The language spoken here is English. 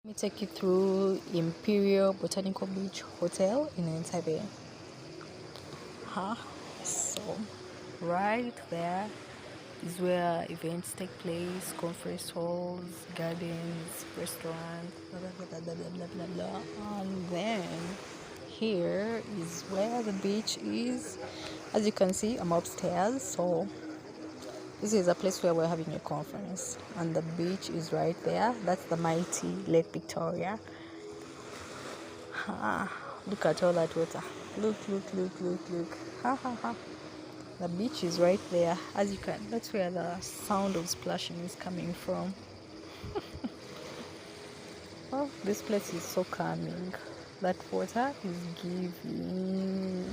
Let me take you through Imperial Botanical Beach Hotel in Entebbe. So right there is where events take place, conference halls, gardens, restaurants, blah blah blah blah blah blah blah blah. And then here is where the beach is. As you can see, I'm upstairs, so this is a place where we're having a conference, and the beach is right there. That's the mighty Lake Victoria. Look at all that water. Look. Ha ha ha. The beach is right there. As you can, that's where the sound of splashing is coming from. Oh, this place is so calming. That water is giving.